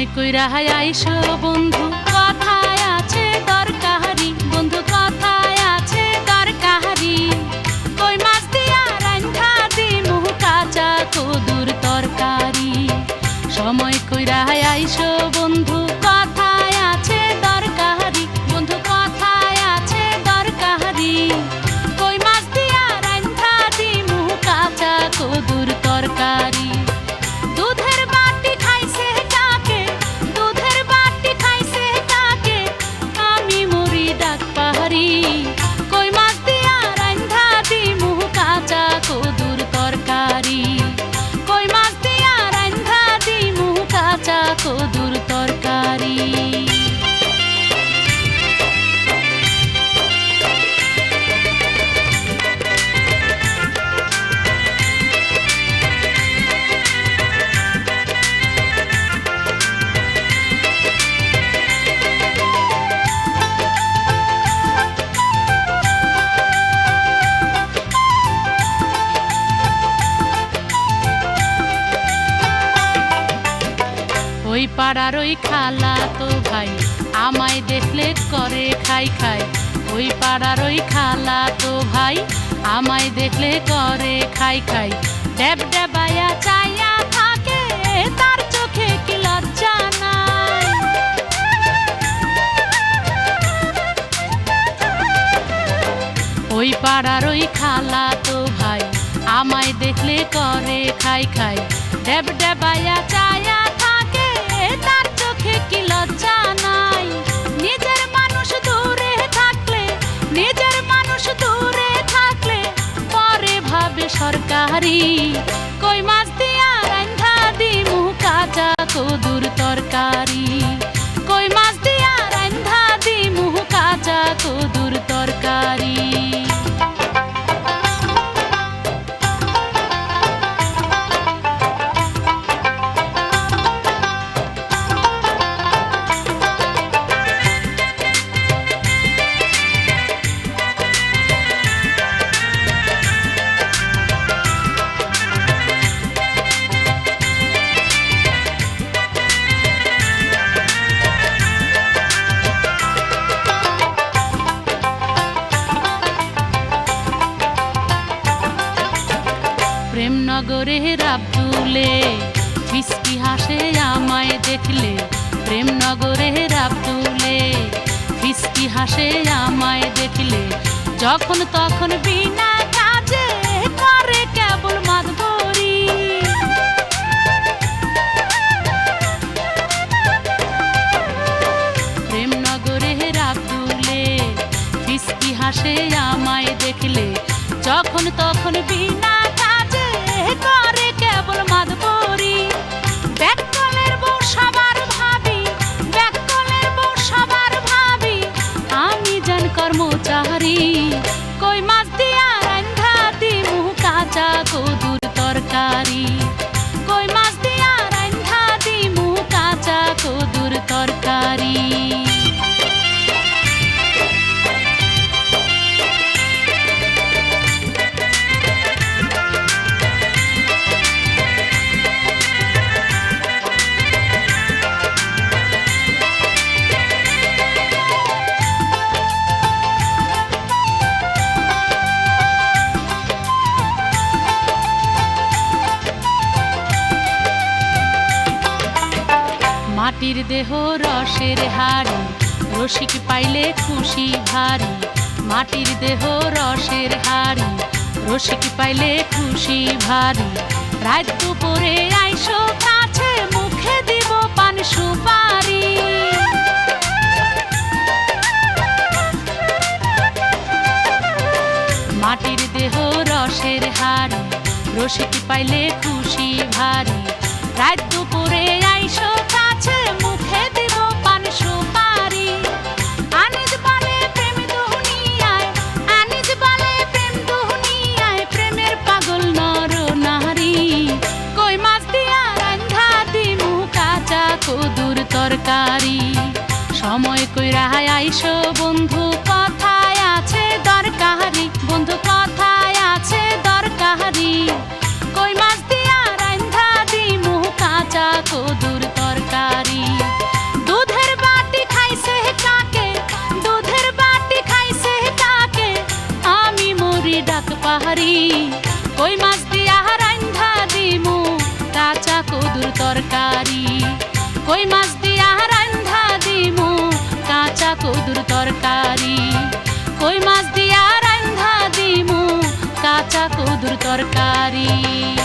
সময় কইরা আইসো বন্ধু, কথায় আছে দরকারি, বন্ধু কথায় আছে দরকারি। কই মাছ দিয়া রান্ধা দিমু কাঁচা কদুর তরকারি। সময় কইরা আইসো বন্ধু, কথায় আছে দরকারি, বন্ধু কথায় আছে দরকারি। কই মাছ দিয়া রান্ধা দিমু কাঁচা কদুর তরকারি। দুধের বাটি খাইছে কাকে, দুধের বাটি খাইছে কাকে, আমি মরি ডাক পাহাড়ি। কই মাছ দিয়া রান্ধা দিমু কাঁচা কদুর তরকারি। কই মাছ দিয়া রান্ধা দিমু কাঁচা কদুর তরকারি। ওই পাড়ার ওই খালা তো ভাই আমায় দেখলে করে খাই খাই। ওই পাড়ার ওই খালা তো ভাই আমায় দেখলে করে খাই খাই। ড্যাব ড্যাবায়া চাইয়া থাকে, তার চোখে কি লজ্জা নাই। ওই পাড়ার ওই খালা তো ভাই আমায় দেখলে করে খাই খাই। ড্যাব ড্যাবায়া চাইয়া থাকে, তার চোখে কি লজ্জা নাই। নিজের মানুষ দূরে থাকলে, নিজের মানুষ দূরে থাকলে পরে ভাবে সরকারি। কই মাছ দিয়া রান্ধা দিমু কাঁচা কদুর তরকারি। কই মাছ দিয়া রান্ধা দিমু কাঁচা কদুর তরকারি। প্রেমনগরের আব্দুলে ফিসকি হাসে আমায় দেখলে। প্রেমনগরের আব্দুলে ফিসকি হাসে আমায় দেখলে। যখন তখন বিনা কাজে করে কেবল মাতবরি। প্রেমনগরের আব্দুলে ফিসকি হাসে আমায় দেখলে। যখন তখন বিনা করে কেবল মাতবরি। ব্যাককলের বউ সবার ভাবি, ব্যাককলের বউ সবার ভাবি, আমি জান কর্মচারী। কই মাছ দিয়া রান্ধা দিমু কাঁচা কদুর তরকারি। কই মাছ দিয়া রান্ধা দিমু কাঁচা কদুর তরকারি। মাটির দেহ রসের হাড়ি, রসিক পাইলে খুশি ভারী। মাটির দেহ রসের হাড়ি, রসিক পাইলে খুশি ভারী। রাত দুপুরে আইসো কাছে, মুখে দিব পান সুপারি। মাটির দেহ রসের হাড়ি, রসিক পাইলে খুশি ভারী। রাত দুপুরে আইসো কাছে, মুখে দিব পান সুপারি। আনিজ বলে প্রেম দুনিয়ায়, আনিজ বলে প্রেম দুনিয়ায়, প্রেমের পাগল নর নারী। কই মাছ দিয়া রান্ধা দিমু কাঁচা কদুর তরকারি। সময় কইরা আইসো বন্ধু, কথায় আছে দরকারি, বন্ধু কথায় আছে দরকারি। কই মাছ দিয়া রান্ধা দিমু কাঁচা কদুর তরকারি। কই মাছ দিয়া রান্ধা দিমু কাঁচা কদুর তরকারি, কই মাছ দিয়া রান্ধা দিমু কাঁচা কদুর তরকারি।